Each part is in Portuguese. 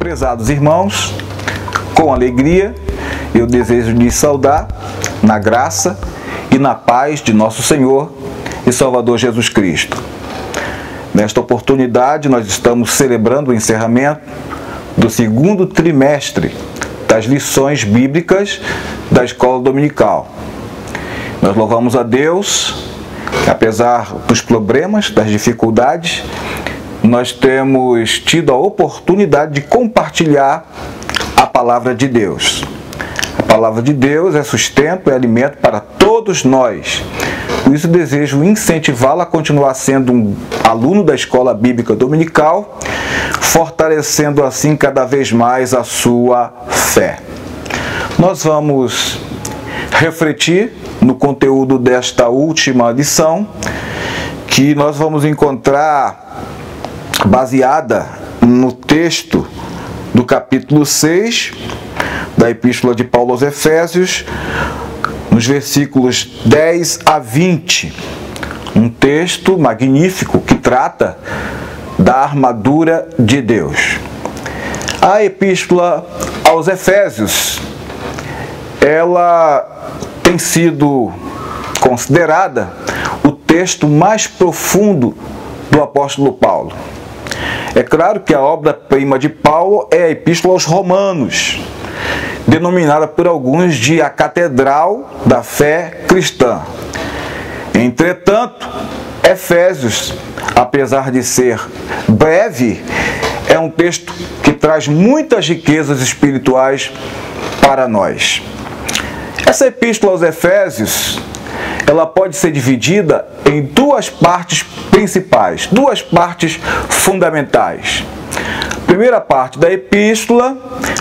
Prezados irmãos, com alegria eu desejo lhes saudar na graça e na paz de nosso Senhor e Salvador Jesus Cristo. Nesta oportunidade nós estamos celebrando o encerramento do segundo trimestre das lições bíblicas da Escola Dominical. Nós louvamos a Deus, que apesar dos problemas, das dificuldades, nós temos tido a oportunidade de compartilhar a Palavra de Deus. A Palavra de Deus é sustento, é alimento para todos nós. Por isso desejo incentivá-lo a continuar sendo um aluno da Escola Bíblica Dominical, fortalecendo assim cada vez mais a sua fé. Nós vamos refletir no conteúdo desta última lição, que nós vamos encontrar baseada no texto do capítulo 6 da Epístola de Paulo aos Efésios, nos versículos 10 a 20. Um texto magnífico que trata da armadura de Deus. A Epístola aos Efésios, ela tem sido considerada o texto mais profundo do apóstolo Paulo. É claro que a obra-prima de Paulo é a Epístola aos Romanos, denominada por alguns de a Catedral da Fé Cristã. Entretanto, Efésios, apesar de ser breve, é um texto que traz muitas riquezas espirituais para nós. Essa Epístola aos Efésios, ela pode ser dividida em duas partes principais, duas partes fundamentais. A primeira parte da epístola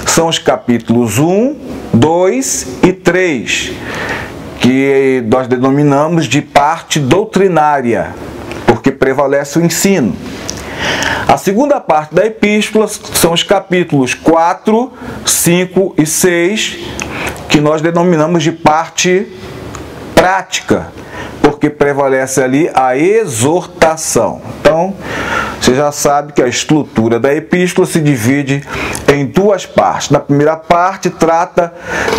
são os capítulos 1, 2 e 3, que nós denominamos de parte doutrinária, porque prevalece o ensino. A segunda parte da epístola são os capítulos 4, 5 e 6, que nós denominamos de parte prática, porque prevalece ali a exortação. Então, você já sabe que a estrutura da epístola se divide em duas partes. Na primeira parte trata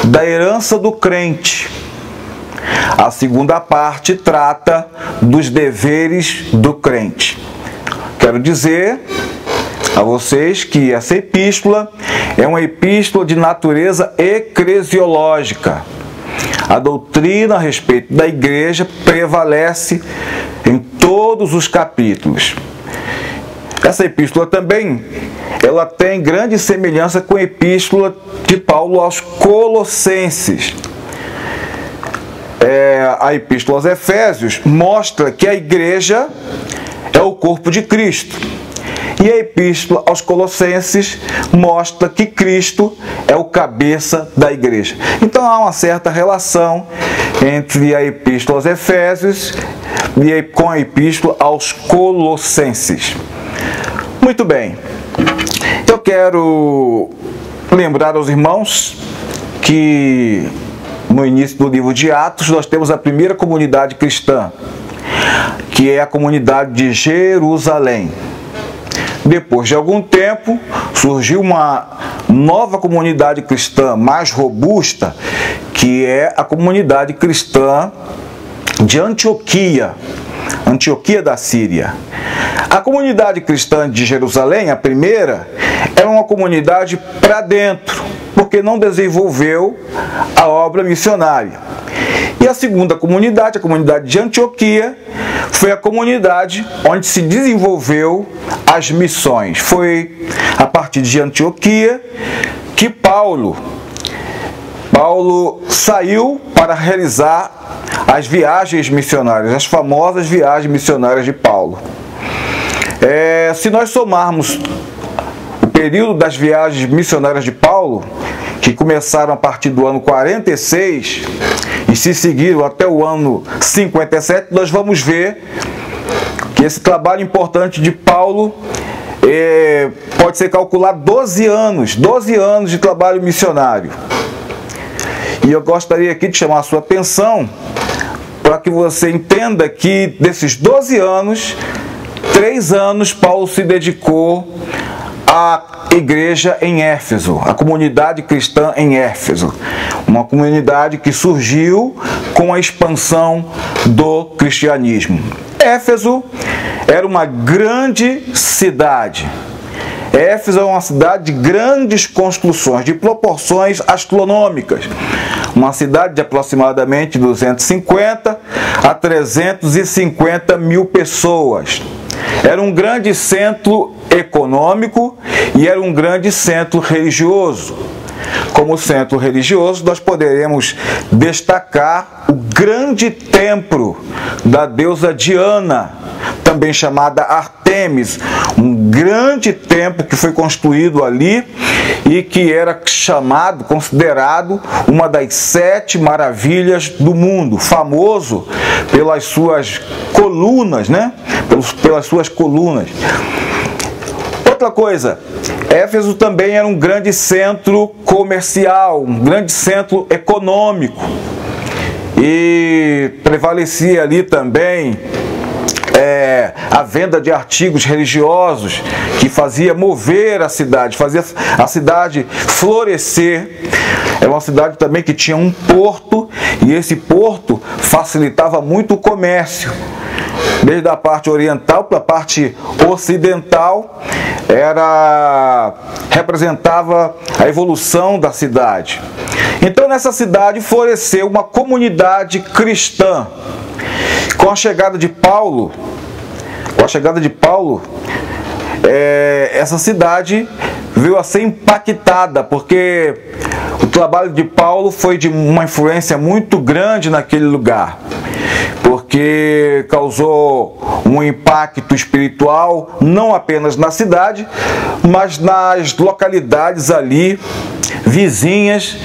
da herança do crente. A segunda parte trata dos deveres do crente. Quero dizer a vocês que essa epístola é uma epístola de natureza eclesiológica. A doutrina a respeito da igreja prevalece em todos os capítulos. Essa epístola também, ela tem grande semelhança com a epístola de Paulo aos Colossenses. A epístola aos Efésios mostra que a igreja é o corpo de Cristo. E a epístola aos Colossenses mostra que Cristo é o cabeça da igreja. Então há uma certa relação entre a epístola aos Efésios e com a epístola aos Colossenses. Muito bem, eu quero lembrar aos irmãos que no início do livro de Atos nós temos a primeira comunidade cristã, que é a comunidade de Jerusalém. Depois de algum tempo, surgiu uma nova comunidade cristã mais robusta, que é a comunidade cristã de Antioquia, Antioquia da Síria. A comunidade cristã de Jerusalém, a primeira, era uma comunidade para dentro, porque não desenvolveu a obra missionária. E a segunda comunidade, a comunidade de Antioquia, foi a comunidade onde se desenvolveu as missões. Foi a partir de Antioquia que Paulo saiu para realizar as viagens missionárias, as famosas viagens missionárias de Paulo. Se nós somarmos o período das viagens missionárias de Paulo, que começaram a partir do ano 46 e se seguiram até o ano 57, nós vamos ver que esse trabalho importante de Paulo pode ser calculado 12 anos de trabalho missionário. E eu gostaria aqui de chamar a sua atenção para que você entenda que desses 12 anos, 3 anos Paulo se dedicou a igreja em Éfeso, a comunidade cristã em Éfeso, uma comunidade que surgiu com a expansão do cristianismo. Éfeso era uma grande cidade. Éfeso é uma cidade de grandes construções, de proporções astronômicas. Uma cidade de aproximadamente 250 a 350 mil pessoas. Era um grande centro econômico e era um grande centro religioso. Como centro religioso, nós poderemos destacar o grande templo da deusa Diana, também chamada Artemis, um grande templo que foi construído ali e que era considerado uma das 7 maravilhas do mundo, famoso pelas suas colunas, né? Pelas suas colunas. Outra coisa, Éfeso também era um grande centro comercial, um grande centro econômico. E prevalecia ali também a venda de artigos religiosos que fazia mover a cidade, fazia a cidade florescer. Era uma cidade também que tinha um porto e esse porto facilitava muito o comércio. Desde a parte oriental para a parte ocidental, representava a evolução da cidade. Então nessa cidade floresceu uma comunidade cristã. Com a chegada de Paulo, essa cidade veio a ser impactada, porque o trabalho de Paulo foi de uma influência muito grande naquele lugar, porque causou um impacto espiritual não apenas na cidade, mas nas localidades ali vizinhas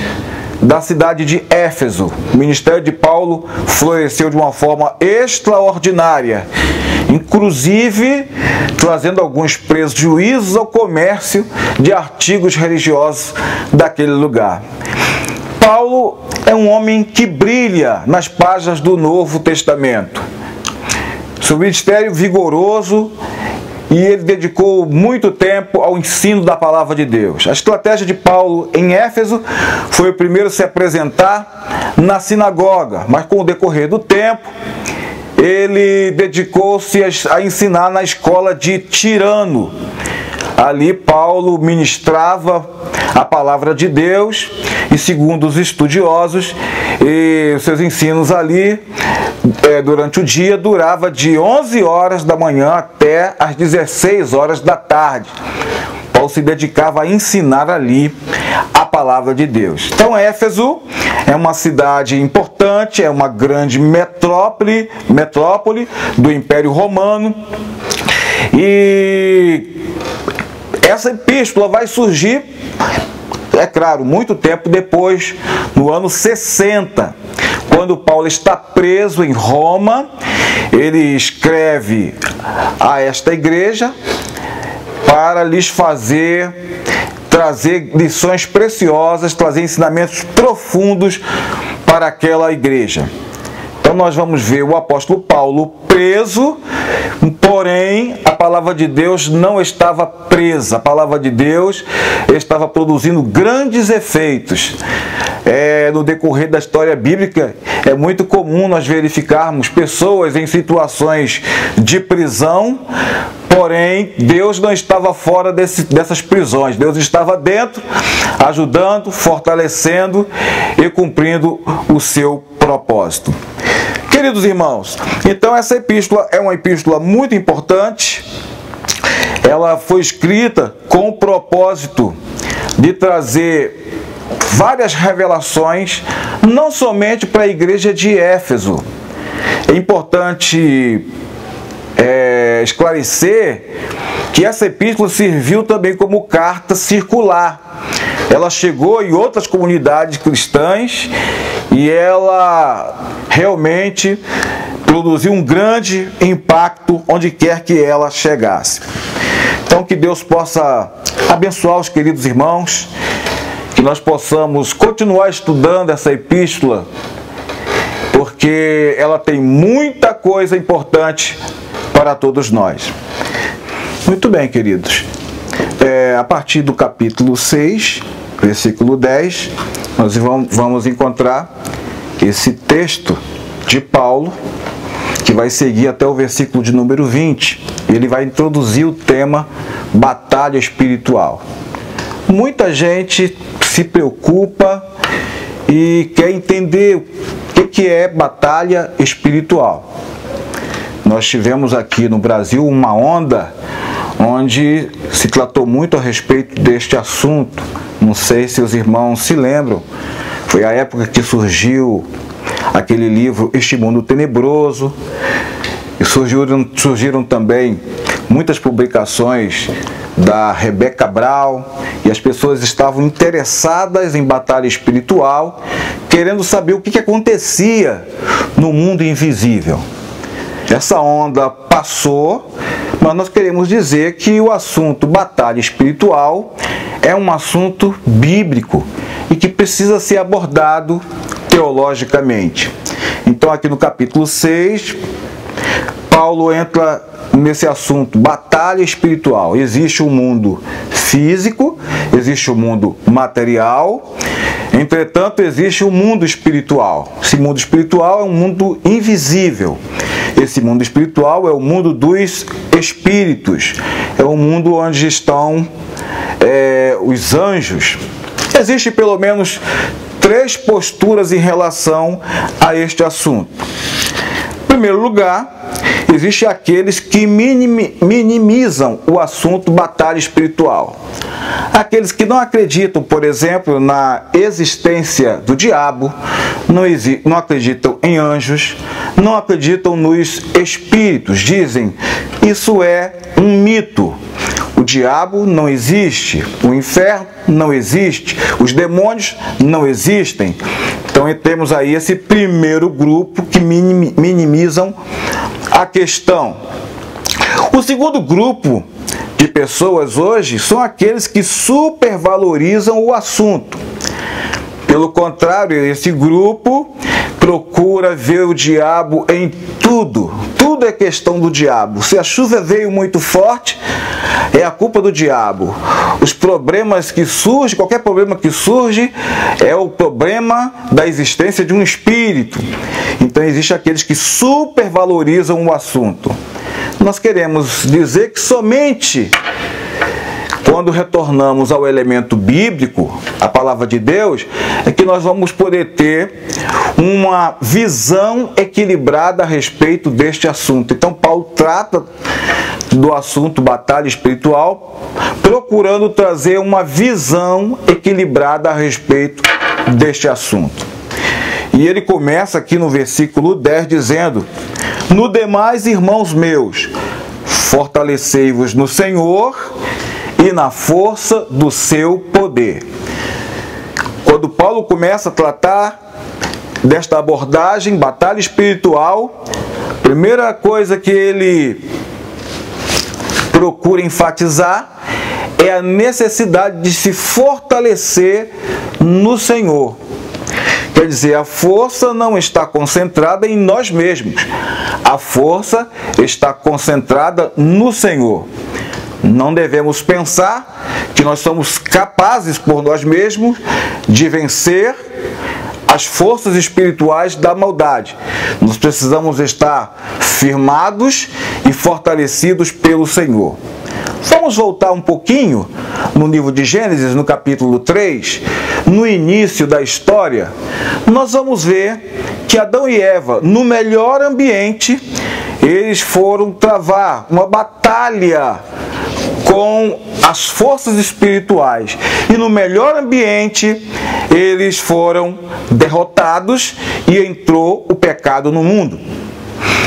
da cidade de Éfeso. O ministério de Paulo floresceu de uma forma extraordinária, inclusive trazendo alguns prejuízos ao comércio de artigos religiosos daquele lugar. Paulo é um homem que brilha nas páginas do Novo Testamento. Seu ministério vigoroso, e ele dedicou muito tempo ao ensino da palavra de Deus. A estratégia de Paulo em Éfeso foi o primeiro a se apresentar na sinagoga, mas com o decorrer do tempo, ele dedicou-se a ensinar na escola de Tirano. Ali Paulo ministrava a palavra de Deus e, segundo os estudiosos, seus ensinos ali durante o dia durava de 11 horas da manhã até as 16 horas da tarde. Paulo se dedicava a ensinar ali a palavra de Deus. Então Éfeso é uma cidade importante, é uma grande metrópole do Império Romano, e essa epístola vai surgir, é claro, muito tempo depois, no ano 60, quando Paulo está preso em Roma. Ele escreve a esta igreja para lhes trazer lições preciosas, trazer ensinamentos profundos para aquela igreja. Então nós vamos ver o apóstolo Paulo preso, porém a palavra de Deus não estava presa. A palavra de Deus estava produzindo grandes efeitos. No decorrer da história bíblica, é muito comum nós verificarmos pessoas em situações de prisão, porém Deus não estava fora dessas prisões. Deus estava dentro, ajudando, fortalecendo e cumprindo o seu propósito. Queridos irmãos, então essa epístola é uma epístola muito importante. Ela foi escrita com o propósito de trazer várias revelações, não somente para a igreja de Éfeso. É importante esclarecer que essa epístola serviu também como carta circular. Ela chegou em outras comunidades cristãs e ela realmente produziu um grande impacto onde quer que ela chegasse. Então que Deus possa abençoar os queridos irmãos, que nós possamos continuar estudando essa epístola, porque ela tem muita coisa importante para todos nós. Muito bem, queridos. a partir do capítulo 6, versículo 10, nós vamos encontrar esse texto de Paulo, que vai seguir até o versículo de número 20. Ele vai introduzir o tema batalha espiritual. Muita gente se preocupa e quer entender o que é batalha espiritual. Nós tivemos aqui no Brasil uma onda onde se tratou muito a respeito deste assunto. Não sei se os irmãos se lembram. Foi a época que surgiu aquele livro Este Mundo Tenebroso. E surgiram também muitas publicações da Rebeca Brown, e as pessoas estavam interessadas em batalha espiritual, querendo saber o que acontecia no mundo invisível. Essa onda passou, mas nós queremos dizer que o assunto batalha espiritual é um assunto bíblico e que precisa ser abordado teologicamente. Então, aqui no capítulo 6, Paulo entra nesse assunto, batalha espiritual. Existe um mundo físico, existe um mundo material, entretanto existe um mundo espiritual. Esse mundo espiritual é um mundo invisível. Esse mundo espiritual é o mundo dos espíritos, é o mundo onde estão os anjos. Existem pelo menos 3 posturas em relação a este assunto. Em primeiro lugar, existem aqueles que minimizam o assunto batalha espiritual. Aqueles que não acreditam, por exemplo, na existência do diabo, não acreditam em anjos, não acreditam nos espíritos. Dizem, isso é um mito. O diabo não existe, o inferno não existe, os demônios não existem. Então temos aí esse primeiro grupo que minimizam a questão. O segundo grupo de pessoas hoje são aqueles que supervalorizam o assunto. Pelo contrário, esse grupo procura ver o diabo em tudo. Tudo é questão do diabo. Se a chuva veio muito forte, é a culpa do diabo. Os problemas que surgem, qualquer problema que surge, é o problema da existência de um espírito. Então existem aqueles que supervalorizam o assunto. Nós queremos dizer que somente quando retornamos ao elemento bíblico, a palavra de Deus, é que nós vamos poder ter uma visão equilibrada a respeito deste assunto. Então Paulo trata do assunto batalha espiritual, procurando trazer uma visão equilibrada a respeito deste assunto. E ele começa aqui no versículo 10 dizendo: no demais, irmãos meus, fortalecei-vos no Senhor e na força do seu poder. Quando Paulo começa a tratar desta abordagem, batalha espiritual, a primeira coisa que ele procura enfatizar é a necessidade de se fortalecer no Senhor. Quer dizer, a força não está concentrada em nós mesmos. A força está concentrada no Senhor. Não devemos pensar que nós somos capazes por nós mesmos de vencer as forças espirituais da maldade. Nós precisamos estar firmados e fortalecidos pelo Senhor. Vamos voltar um pouquinho no livro de Gênesis, no capítulo 3, no início da história, nós vamos ver que Adão e Eva, no melhor ambiente, eles foram travar uma batalha com as forças espirituais. E no melhor ambiente, eles foram derrotados e entrou o pecado no mundo.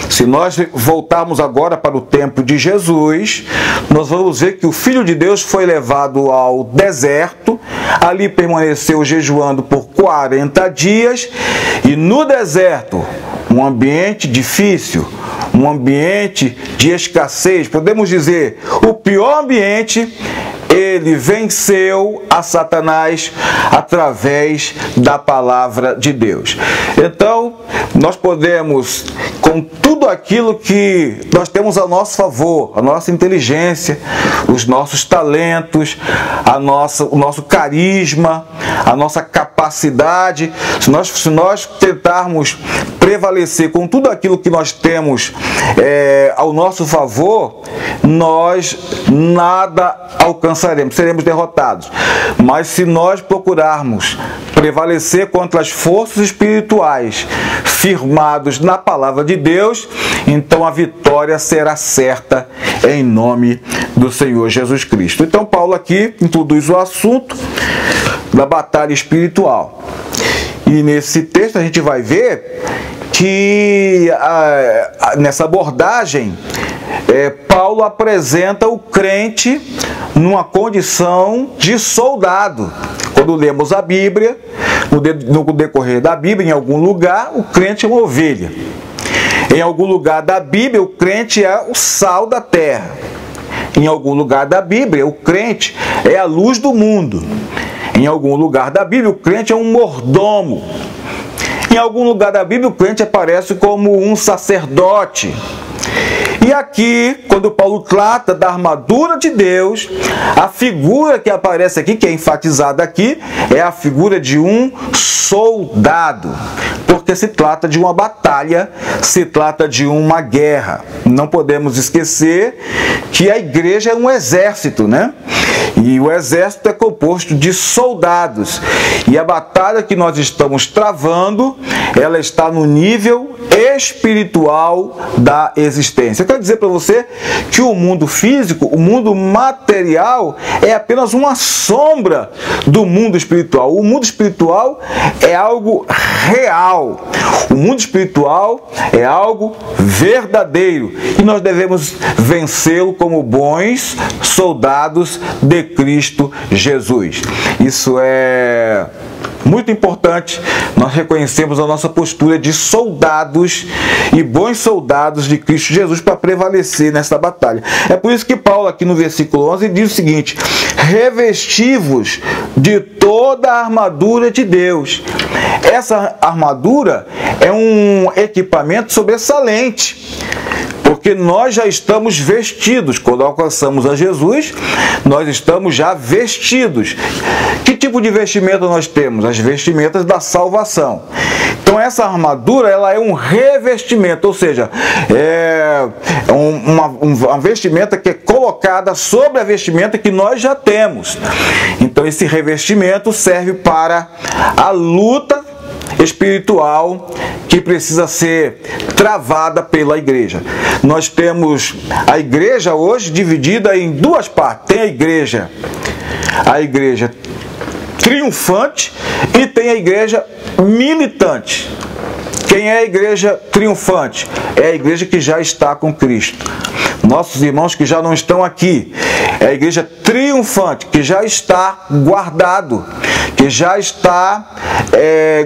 Se nós voltarmos agora para o tempo de Jesus, nós vamos ver que o Filho de Deus foi levado ao deserto, ali permaneceu jejuando por 40 dias, e no deserto, um ambiente difícil, um ambiente de escassez, podemos dizer, o pior ambiente, ele venceu a Satanás através da palavra de Deus. Então, nós podemos, com tudo aquilo que nós temos a nosso favor, a nossa inteligência, os nossos talentos, o nosso carisma, a nossa capacidade, se nós tentarmos prevalecer com tudo aquilo que nós temos ao nosso favor, nós nada alcançaremos, seremos derrotados. Mas se nós procurarmos prevalecer contra as forças espirituais, firmados na palavra de Deus, então a vitória será certa em nome do Senhor Jesus Cristo. Então Paulo aqui introduz o assunto da batalha espiritual. E nesse texto a gente vai ver que nessa abordagem Paulo apresenta o crente numa condição de soldado. Quando lemos a Bíblia, no decorrer da Bíblia, em algum lugar, o crente é uma ovelha. Em algum lugar da Bíblia, o crente é o sal da terra. Em algum lugar da Bíblia, o crente é a luz do mundo. Em algum lugar da Bíblia, o crente é um mordomo. Em algum lugar da Bíblia, o crente aparece como um sacerdote. E aqui, quando Paulo trata da armadura de Deus, a figura que aparece aqui, que é enfatizada aqui, é a figura de um soldado. Porque se trata de uma batalha, se trata de uma guerra. Não podemos esquecer que a igreja é um exército, né? E o exército é composto de soldados. E a batalha que nós estamos travando, ela está no nível espiritual da existência. Eu quero dizer para você que o mundo físico, o mundo material, é apenas uma sombra do mundo espiritual. O mundo espiritual é algo real. O mundo espiritual é algo verdadeiro. E nós devemos vencê-lo como bons soldados de Cristo Jesus. Isso é muito importante. Nós reconhecemos a nossa postura de soldados e bons soldados de Cristo Jesus para prevalecer nessa batalha. É por isso que Paulo aqui no versículo 11 diz o seguinte: revesti-vos de toda a armadura de Deus. Essa armadura é um equipamento sobressalente, porque nós já estamos vestidos. Quando alcançamos a Jesus, nós estamos já vestidos. Que tipo de vestimenta nós temos? As vestimentas da salvação. Então essa armadura, ela é um revestimento, ou seja, é uma vestimenta que é colocada sobre a vestimenta que nós já temos. Então esse revestimento serve para a luta espiritual que precisa ser travada pela igreja. Nós temos a igreja hoje dividida em duas partes. Tem a igreja triunfante e tem a igreja militante. Quem é a igreja triunfante? É a igreja que já está com Cristo. Nossos irmãos que já não estão aqui. É a igreja triunfante, que já está guardado, que já está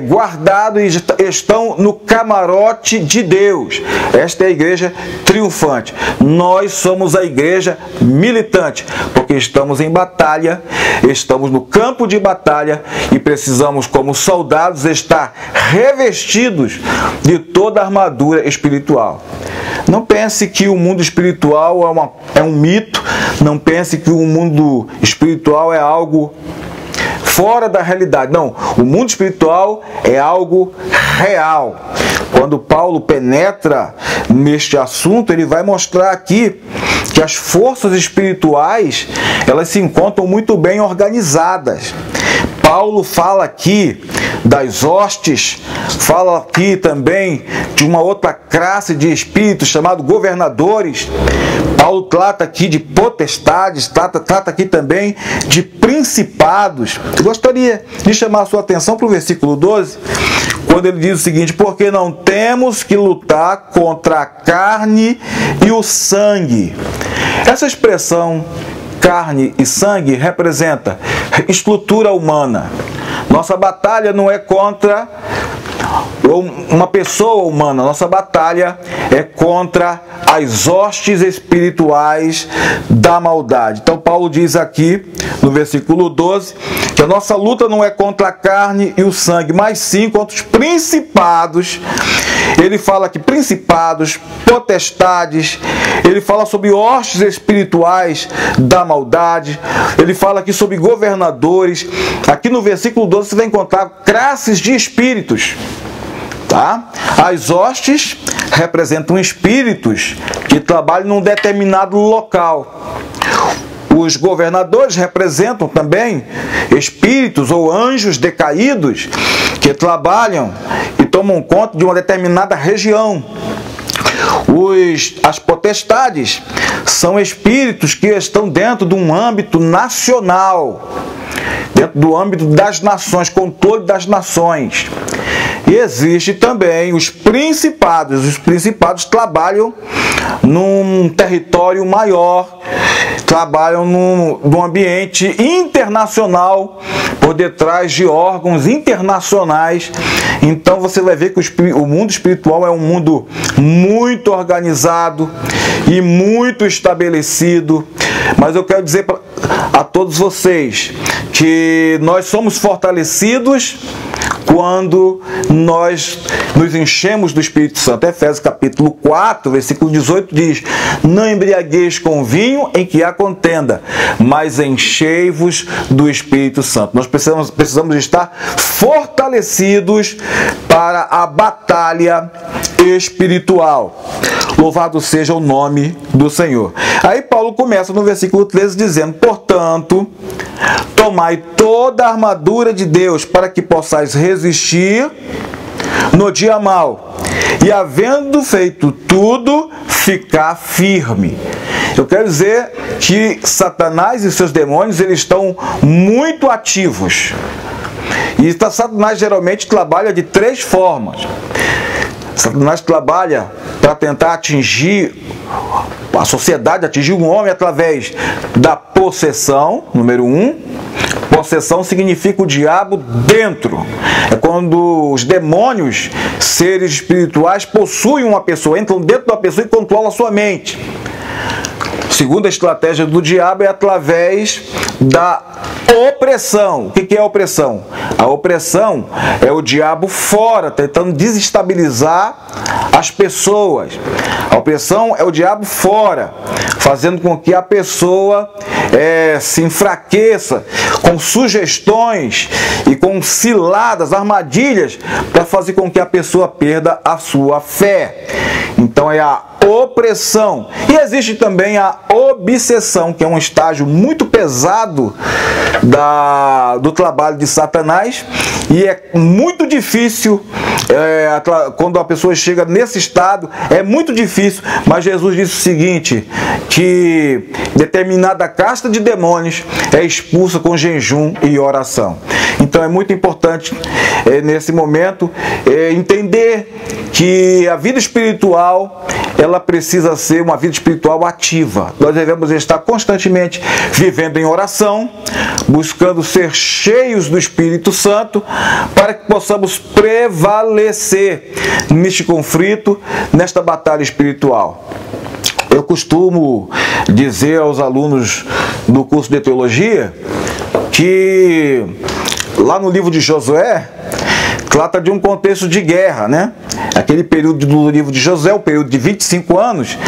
guardado e estão no camarote de Deus. Esta é a igreja triunfante. Nós somos a igreja militante, porque estamos em batalha, estamos no campo de batalha e precisamos, como soldados, estar revestidos de toda a armadura espiritual. Não pense que o mundo espiritual é um mito, não pense que o mundo espiritual é algo fora da realidade. Não, o mundo espiritual é algo real. Quando Paulo penetra neste assunto, ele vai mostrar aqui que as forças espirituais, elas se encontram muito bem organizadas. Paulo fala aqui das hostes, fala aqui também de uma outra classe de espíritos chamado governadores. Paulo trata aqui de potestades, trata aqui também de principados. Eu gostaria de chamar a sua atenção para o versículo 12, quando ele diz o seguinte: porque não temos que lutar contra a carne e o sangue. Essa expressão carne e sangue representa estrutura humana. Nossa batalha não é contra uma pessoa humana, nossa batalha é contra as hostes espirituais da maldade. Então Paulo diz aqui no versículo 12 que a nossa luta não é contra a carne e o sangue, mas sim contra os principados ele fala que principados, potestades, ele fala sobre hostes espirituais da maldade, ele fala aqui sobre governadores. Aqui no versículo 12 você vai encontrar classes de espíritos. Tá? As hostes representam espíritos que trabalham num determinado local. Os governadores representam também espíritos ou anjos decaídos que trabalham e tomam conta de uma determinada região. As potestades são espíritos que estão dentro de um âmbito nacional, dentro do âmbito das nações, controle das nações. E existe também os principados. Os principados trabalham num território maior, trabalham num ambiente internacional, por detrás de órgãos internacionais. Então você vai ver que o mundo espiritual é um mundo muito organizado e muito estabelecido. Mas eu quero dizer a todos vocês que nós somos fortalecidos quando nós nos enchemos do Espírito Santo. Efésios capítulo 4, versículo 18 diz: não embriagueis com vinho em que há contenda, mas enchei-vos do Espírito Santo. Nós precisamos estar fortalecidos para a batalha espiritual. Louvado seja o nome do Senhor. Aí Paulo começa no versículo 13 dizendo: portanto, tomai toda a armadura de Deus para que possais resistir no dia mau e, havendo feito tudo, ficar firme. Eu quero dizer que Satanás e seus demônios, eles estão muito ativos. E Satanás geralmente trabalha de três formas. Satanás trabalha para tentar atingir a sociedade, atingir um homem através da possessão, número 1. Possessão significa o diabo dentro. É quando os demônios, seres espirituais, possuem uma pessoa, entram dentro da pessoa e controlam a sua mente. Segunda estratégia do diabo é através da opressão. O que é a opressão? A opressão é o diabo fora, tentando desestabilizar as pessoas. A opressão é o diabo fora, fazendo com que a pessoa se enfraqueça com sugestões e com ciladas, armadilhas, para fazer com que a pessoa perda a sua fé. Então é a opressão. E existe também a obsessão, que é um estágio muito pesado do trabalho de Satanás, e é muito difícil, quando a pessoa chega nesse estado, é muito difícil, mas Jesus disse o seguinte, que determinada casta de demônios é expulsa com jejum e oração. Então é muito importante nesse momento entender que a vida espiritual, ela precisa ser uma vida espiritual ativa. Nós devemos estar constantemente vivendo em oração, buscando ser cheios do Espírito Santo, para que possamos prevalecer neste conflito, nesta batalha espiritual. Eu costumo dizer aos alunos do curso de teologia que lá no livro de Josué trata de um contexto de guerra, né? Aquele período do livro de Josué, o período de 25 anos,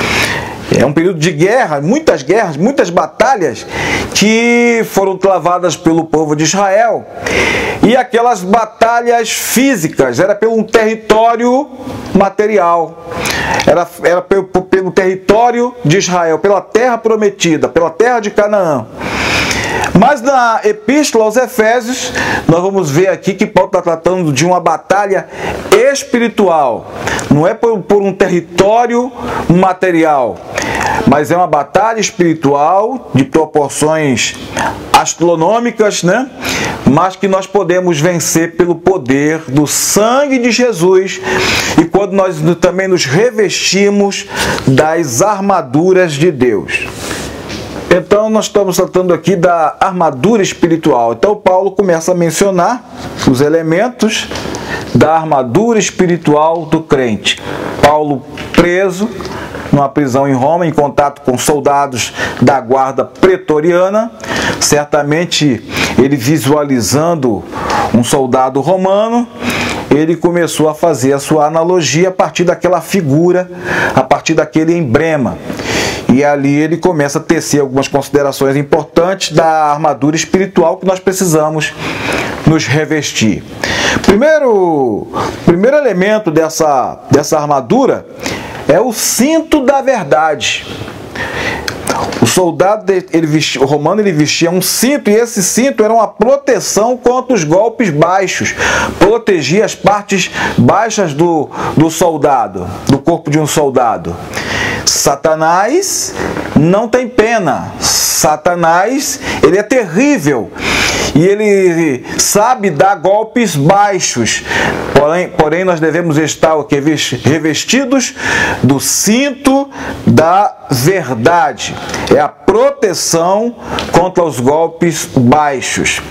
é um período de guerra, muitas batalhas que foram travadas pelo povo de Israel. E aquelas batalhas físicas, era pelo território material, era pelo território de Israel, pela terra prometida, pela terra de Canaã. Mas na Epístola aos Efésios, nós vamos ver aqui que Paulo está tratando de uma batalha espiritual. Não é por um território material, mas é uma batalha espiritual de proporções astronômicas, né? Mas que nós podemos vencer pelo poder do sangue de Jesus e quando nós também nos revestimos das armaduras de Deus. Então nós estamos tratando aqui da armadura espiritual. Então Paulo começa a mencionar os elementos da armadura espiritual do crente. Paulo preso numa prisão em Roma, em contato com soldados da guarda pretoriana, certamente ele visualizando um soldado romano, ele começou a fazer a sua analogia a partir daquela figura, a partir daquele emblema. E ali ele começa a tecer algumas considerações importantes da armadura espiritual que nós precisamos nos revestir. Primeiro elemento dessa armadura é o cinto da verdade. O soldado, o romano, ele vestia um cinto, e esse cinto era uma proteção contra os golpes baixos. Protegia as partes baixas do soldado, do corpo de um soldado. Satanás não tem pena. Satanás, ele é terrível. E ele sabe dar golpes baixos. Porém nós devemos estar revestidos do cinto da verdade. É a proteção contra os golpes baixos.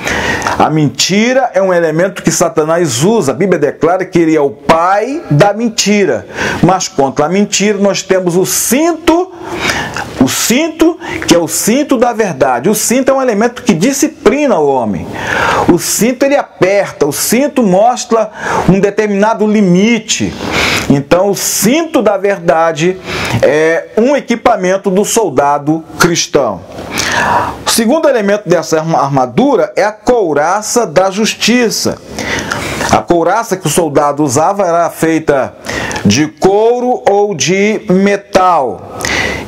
A mentira é um elemento que Satanás usa. A Bíblia declara que ele é o pai da mentira. Mas contra a mentira nós temos o cinto, que é o cinto da verdade. O cinto é um elemento que disciplina o homem. O cinto, ele aperta, o cinto mostra um determinado limite. Então, o cinto da verdade é um equipamento do soldado cristão. O segundo elemento dessa armadura é a couraça da justiça. A couraça que o soldado usava era feita de couro ou de metal.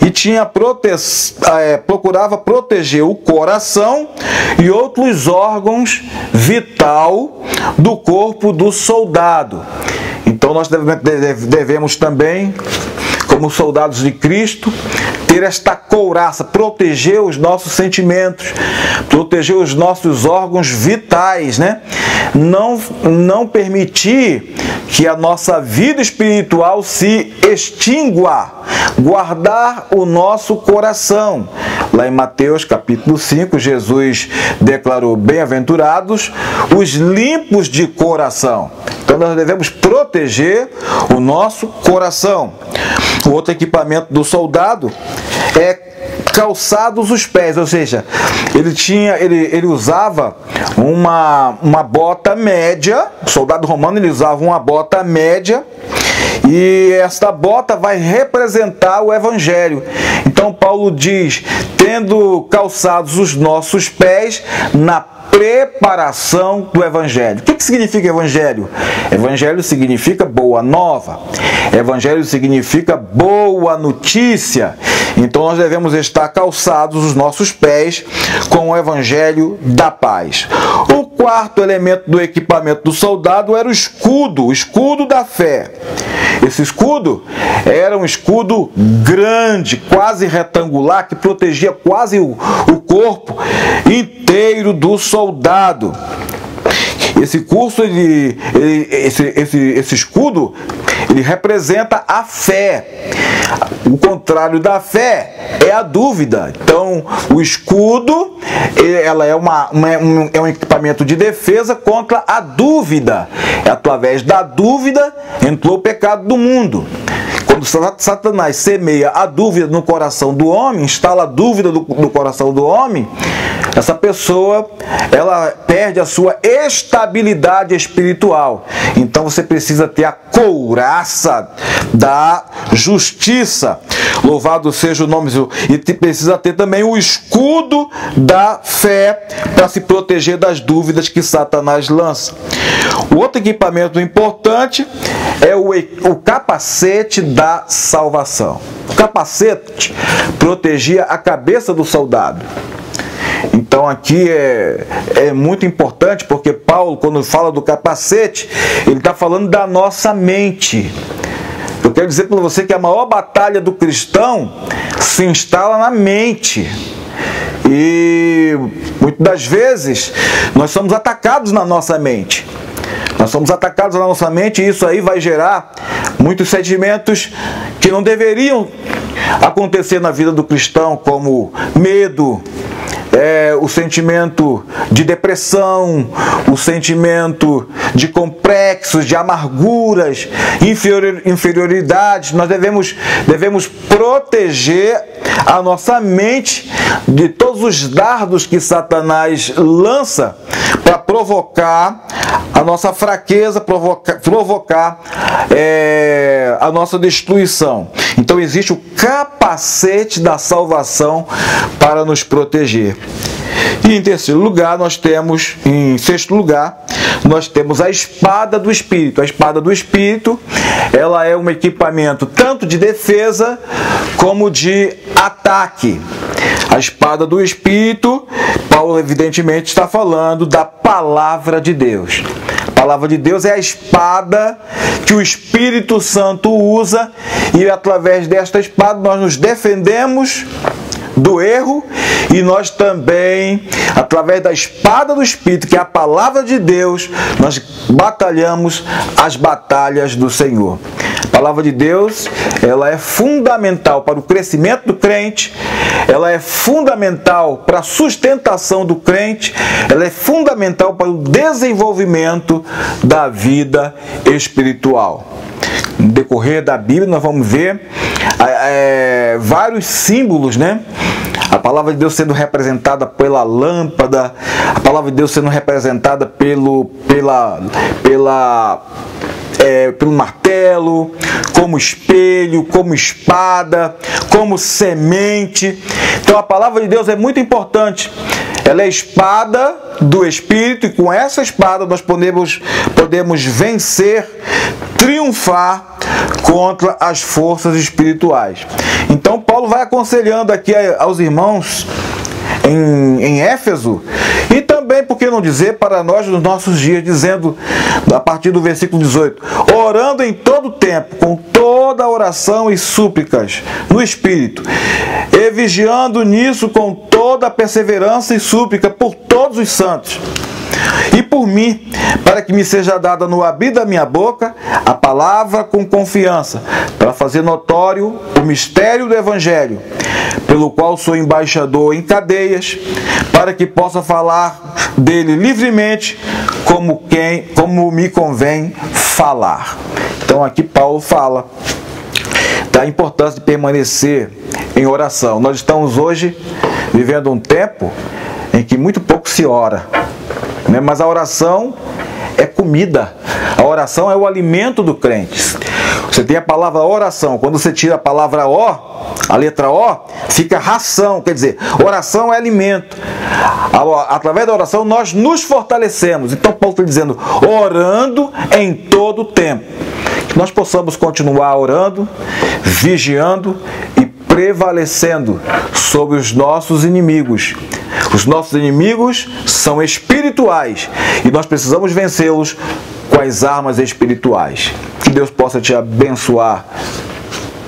E procurava proteger o coração e outros órgãos vital do corpo do soldado. Então nós devemos também, como soldados de Cristo, ter esta couraça, proteger os nossos sentimentos, proteger os nossos órgãos vitais, né? Não permitir que a nossa vida espiritual se extingua, guardar o nosso coração. Lá em Mateus capítulo 5, Jesus declarou: bem-aventurados os limpos de coração. Então nós devemos proteger o nosso coração. O outro equipamento do soldado é calçados os pés, ou seja, ele usava uma bota média. O soldado romano, ele usava uma bota média, e esta bota vai representar o evangelho. Então Paulo diz: tendo calçados os nossos pés na preparação do evangelho. O que significa evangelho? Evangelho significa boa nova. Evangelho significa boa notícia. Então nós devemos estar calçados os nossos pés com o evangelho da paz. O quarto elemento do equipamento do soldado era o escudo da fé. Esse escudo era um escudo grande, quase retangular, que protegia quase o corpo inteiro do soldado. Esse escudo, ele representa a fé. O contrário da fé é a dúvida. Então, o escudo, ela é um equipamento de defesa contra a dúvida. Através da dúvida entrou o pecado do mundo. Quando Satanás semeia a dúvida no coração do homem, instala a dúvida no coração do homem, essa pessoa, ela perde a sua estabilidade espiritual. Então você precisa ter a couraça da justiça. Louvado seja o nome. E precisa ter também o escudo da fé para se proteger das dúvidas que Satanás lança. O outro equipamento importante é o capacete da salvação. O capacete protegia a cabeça do soldado. Então aqui é muito importante, porque Paulo, quando fala do capacete, ele está falando da nossa mente. Eu quero dizer para você que a maior batalha do cristão se instala na mente. E muitas das vezes nós somos atacados na nossa mente. Nós somos atacados na nossa mente, e isso aí vai gerar muitos sentimentos que não deveriam acontecer na vida do cristão, como medo, o sentimento de depressão, o sentimento de complexos, de amarguras, inferioridades. Nós devemos proteger a nossa mente de todos os dardos que Satanás lança para provocar a nossa fraqueza, provocar a nossa destruição. Então existe o capacete da salvação para nos proteger. E em terceiro lugar, em sexto lugar, nós temos a espada do Espírito. A espada do Espírito, ela é um equipamento tanto de defesa como de ataque. A espada do Espírito, Paulo evidentemente está falando da palavra de Deus. A palavra de Deus é a espada que o Espírito Santo usa, e através desta espada nós nos defendemos do erro, e nós também, através da espada do Espírito, que é a palavra de Deus, nós batalhamos as batalhas do Senhor. A palavra de Deus, ela é fundamental para o crescimento do crente, ela é fundamental para a sustentação do crente, ela é fundamental para o desenvolvimento da vida espiritual. No decorrer da Bíblia nós vamos ver vários símbolos, né? A palavra de Deus sendo representada pela lâmpada, a palavra de Deus sendo representada pelo martelo, como espelho, como espada, como semente. Então a palavra de Deus é muito importante. Ela é a espada do Espírito, e com essa espada nós podemos vencer, triunfar contra as forças espirituais. Então Paulo vai aconselhando aqui aos irmãos em Éfeso, e também, por que não dizer, para nós nos nossos dias, dizendo a partir do versículo 18: orando em todo tempo, com toda oração e súplicas no Espírito, e vigiando nisso com toda perseverança e súplica por todos os santos, e por mim, para que me seja dada no abrir da minha boca a palavra com confiança, para fazer notório o mistério do Evangelho, pelo qual sou embaixador em cadeias, para que possa falar dele livremente, como me convém falar. Então aqui Paulo fala da importância de permanecer em oração. Nós estamos hoje vivendo um tempo em que muito pouco se ora, né? Mas a oração é comida, a oração é o alimento do crente. Você tem a palavra oração, quando você tira a palavra O, a letra O, fica ração, quer dizer, oração é alimento. Através da oração nós nos fortalecemos. Então Paulo está dizendo, orando em todo o tempo. Que nós possamos continuar orando, vigiando e prevalecendo sobre os nossos inimigos. Os nossos inimigos são espirituais e nós precisamos vencê-los com as armas espirituais. Que Deus possa te abençoar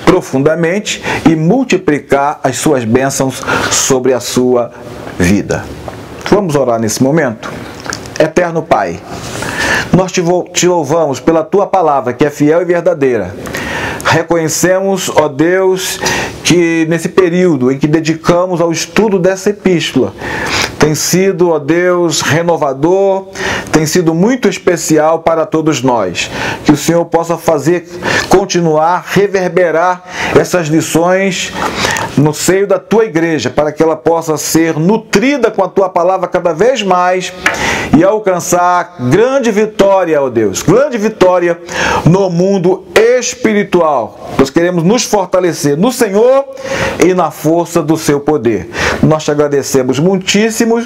profundamente e multiplicar as suas bênçãos sobre a sua vida. Vamos orar nesse momento? Eterno Pai, nós te louvamos pela Tua palavra, que é fiel e verdadeira. Reconhecemos, ó Deus, que nesse período em que dedicamos ao estudo dessa epístola, tem sido, ó Deus, renovador, tem sido muito especial para todos nós. Que o Senhor possa continuar, reverberar essas lições no seio da Tua igreja, para que ela possa ser nutrida com a Tua palavra cada vez mais e alcançar grande vitória, ó Deus, grande vitória no mundo espiritual. Nós queremos nos fortalecer no Senhor e na força do Seu poder. Nós te agradecemos muitíssimo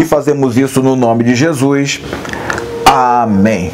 e fazemos isso no nome de Jesus. Amém.